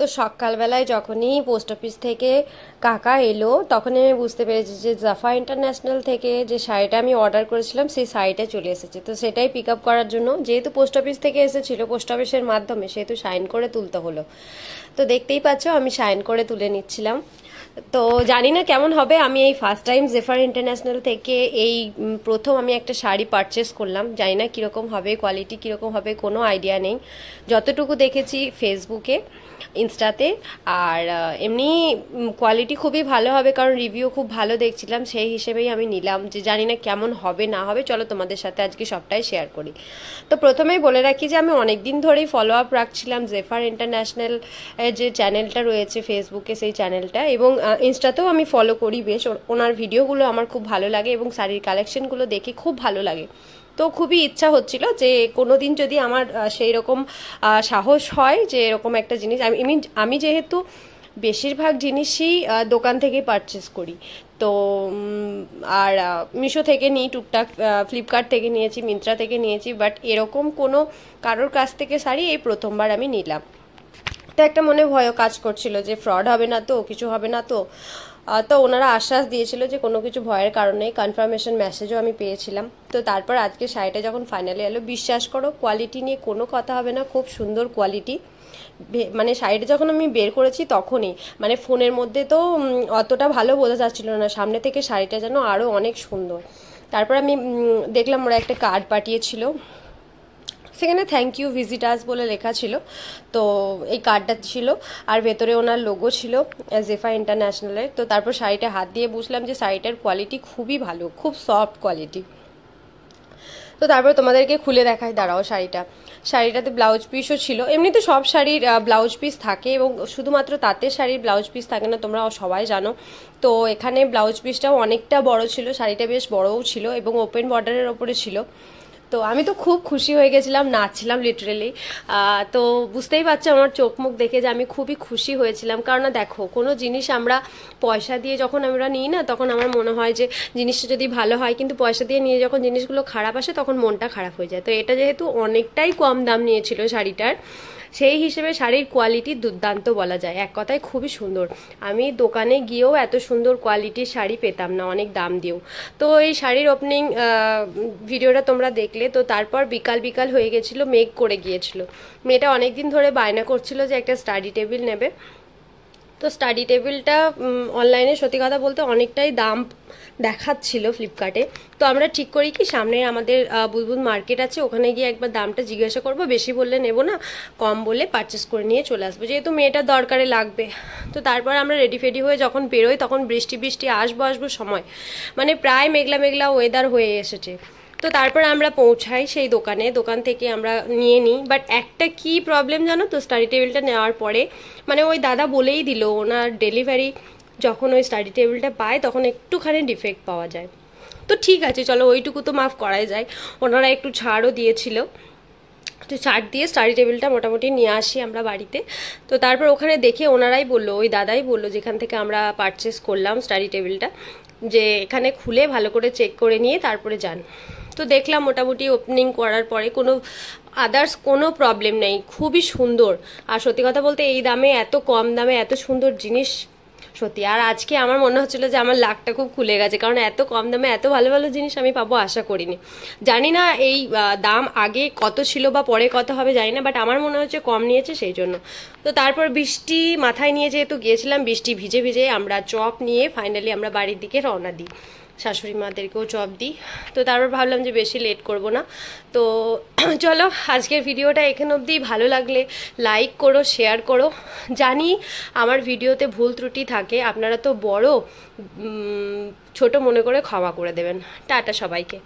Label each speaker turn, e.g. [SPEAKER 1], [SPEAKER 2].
[SPEAKER 1] তো সকালবেলায় যখনই পোস্ট অফিস থেকে কাকা এলো তখনই আমি বুঝতে পেরেছি যে জাফা ইন্টারন্যাশনাল থেকে যে শাড়িটা আমি অর্ডার করেছিলাম সেই শাড়িটা চলে এসেছে। তো সেটাই পিক আপ করার জন্য, যেহেতু পোস্ট অফিস থেকে এসেছিল পোস্ট অফিসের মাধ্যমে, সেহেতু সাইন করে তুলতে হলো। তো দেখতেই পাচ্ছ আমি সাইন করে তুলে নিচ্ছিলাম। তো জানি না কেমন হবে, আমি এই ফার্স্ট টাইম জেফার ইন্টারন্যাশনাল থেকে এই প্রথম আমি একটা শাড়ি পারচেস করলাম। জানি না কীরকম হবে, কোয়ালিটি কীরকম হবে কোনো আইডিয়া নেই। যতটুকু দেখেছি ফেসবুকে, ইনস্টাতে, আর এমনি কোয়ালিটি খুবই ভালো হবে কারণ রিভিউ খুব ভালো দেখছিলাম, সেই হিসেবেই আমি নিলাম। যে জানি না কেমন হবে না হবে, চলো তোমাদের সাথে আজকে সবটাই শেয়ার করি। তো প্রথমেই বলে রাখি যে আমি অনেক দিন ধরেই ফলো আপ রাখছিলাম জেফার ইন্টারন্যাশনাল যে চ্যানেলটা রয়েছে ফেসবুকে, সেই চ্যানেলটা, এবং ইনস্টাতেও আমি ফলো করি বেশ। ওনার ভিডিওগুলো আমার খুব ভালো লাগে এবং শাড়ির কালেকশনগুলো দেখে খুব ভালো লাগে। তো খুবই ইচ্ছা হচ্ছিল যে কোনো দিন যদি আমার সেই রকম সাহস হয় যে এরকম একটা জিনিস, আমি যেহেতু বেশিরভাগ জিনিসই দোকান থেকে পারচেস করি, তো আর মিশো থেকে নিই টুকটাক, ফ্লিপকার্ট থেকে নিয়েছি, মিন্ত্রা থেকে নিয়েছি, বাট এরকম কোনো কারোর কাছ থেকে শাড়ি এই প্রথমবার আমি নিলাম। তো একটা মনে ভয়ও কাজ করছিল যে ফ্রড হবে না তো, কিছু হবে না তো। তো ওনারা আশ্বাস দিয়েছিল যে কোনো কিছু ভয়ের কারণে, কনফার্মেশন মেসেজও আমি পেয়েছিলাম। তো তারপর আজকে শাড়িটা যখন ফাইনালি এলো, বিশ্বাস করো কোয়ালিটি নিয়ে কোনো কথা হবে না, খুব সুন্দর কোয়ালিটি। মানে শাড়িটা যখন আমি বের করেছি তখনই, মানে ফোনের মধ্যে তো অতটা ভালো বোঝা যাচ্ছিল না, সামনে থেকে শাড়িটা যেন আরও অনেক সুন্দর। তারপর আমি দেখলাম ওরা একটা কার্ড পাঠিয়েছিল, সেখানে থ্যাংক ইউ ভিজিটার্স বলে লেখা ছিল। তো এই কার্ডটা ছিল, আর ভেতরে ওনার লোগো ছিল জেফা ইন্টারন্যাশনালের। তো তারপর শাড়িটা হাত দিয়ে বুঝলাম যে শাড়িটার কোয়ালিটি খুবই ভালো, খুব সফট কোয়ালিটি। তো তারপর তোমাদেরকে খুলে দেখায়, দাঁড়াও। শাড়িটাতে ব্লাউজ পিসও ছিল। এমনিতে সব শাড়ির ব্লাউজ পিস থাকে, এবং শুধুমাত্র তাঁতের শাড়ির ব্লাউজ পিস থাকে না, তোমরা সবাই জানো। তো এখানে ব্লাউজ পিসটাও অনেকটা বড় ছিল, শাড়িটা বেশ বড়ও ছিল এবং ওপেন বর্ডারের ওপরে ছিল। তো আমি তো খুব খুশি হয়ে গেছিলাম, নাচছিলাম লিটারেলি। তো বুঝতেই পারছো আমার চোখ মুখ দেখে যে আমি খুবই খুশি হয়েছিলাম। কারণ দেখো, কোনো জিনিস আমরা পয়সা দিয়ে যখন আমরা নিই না, তখন আমার মনে হয় যে জিনিসটা যদি ভালো হয়, কিন্তু পয়সা দিয়ে নিয়ে যখন জিনিসগুলো খারাপ আসে তখন মনটা খারাপ হয়ে যায়। তো এটা যেহেতু অনেকটাই কম দাম নিয়েছিল শাড়িটার, সেই হিসেবে শাড়ির কোয়ালিটি দুর্দান্ত বলা যায়, এক কথায় খুবই সুন্দর। আমি দোকানে গিয়েও এত সুন্দর কোয়ালিটির শাড়ি পেতাম না অনেক দাম দিয়েও। তো এই শাড়ির ওপেনিং ভিডিওটা তোমরা দেখলে। তো তারপর বিকাল হয়ে গেছিলো, মেঘ করে গিয়েছিল। মেয়েটা অনেকদিন ধরে বায়না করছিল যে একটা স্টাডি টেবিল নেবে। তো স্টাডি টেবিলটা অনলাইনে সত্যি কথা বলতে অনেকটাই দাম দেখাচ্ছিল ফ্লিপকার্টে। তো আমরা ঠিক করি কি, সামনে আমাদের বুদবুদ মার্কেট আছে, ওখানে গিয়ে একবার দামটা জিজ্ঞাসা করবো, বেশি বললে নেবো না, কম বলে পারচেস করে নিয়ে চলে আসবো, যেহেতু মেয়েটার দরকারে লাগবে। তো তারপর আমরা রেডি ফেডি হয়ে যখন বেরোই, তখন বৃষ্টি আসবো সময়, মানে প্রায় মেঘলা ওয়েদার হয়ে এসেছে। তো তারপর আমরা পৌঁছাই সেই দোকান থেকে আমরা নিয়ে নিই। বাট একটা কি প্রবলেম জানো তো, স্টাডি টেবিলটা নেওয়ার পরে, মানে ওই দাদা বলেই দিল ওনার ডেলিভারি যখন ওই স্টাডি টেবিলটা পায় তখন একটুখানি ডিফেক্ট পাওয়া যায়। তো ঠিক আছে, চলো ওইটুকু তো মাফ করাই যায়। ওনারা একটু ছাড়ও দিয়েছিল, তো ছাড় দিয়ে স্টাডি টেবিলটা মোটামুটি নিয়ে আসি আমরা বাড়িতে। তো তারপর ওখানে দেখে ওনারাই বললো, ওই দাদাই বললো যেখান থেকে আমরা পারচেস করলাম স্টাডি টেবিলটা, যে এখানে খুলে ভালো করে চেক করে নিয়ে তারপরে যান। তো দেখলাম মোটামুটি ওপেনিং করার পরে কোনো আদার্স কোনো প্রবলেম নেই, খুবই সুন্দর। আর সত্যি কথা বলতে এই দামে, এত কম দামে এত সুন্দর জিনিস, সত্যি। আর আজকে আমার মনে হচ্ছিল যে আমার লাকটা খুব খুলে গেছে, কারণ এত কম দামে এত ভালো ভালো জিনিস আমি পাবো আশা করিনি। জানি না এই দাম আগে কত ছিল বা পরে কত হবে জানি না, বাট আমার মনে হচ্ছে কম নিয়েছে সেই জন্য। তো তারপর বৃষ্টি মাথায় নিয়ে যেহেতু গিয়েছিলাম, বৃষ্টি ভিজে আমরা চপ নিয়ে ফাইনালি আমরা বাড়ির দিকে রওনা দিই, শাশুড়ি মাদেরকেও চপ দিই। তো তারপর ভাবলাম যে বেশি লেট করব না। তো চলো আজকের ভিডিওটা এখানে অবধি। ভালো লাগলে লাইক করো, শেয়ার করো। জানি আমার ভিডিওতে ভুল ত্রুটি থাকে, আপনারা তো বড়, ছোট মনে করে ক্ষমা করে দেবেন। টাটা সবাইকে।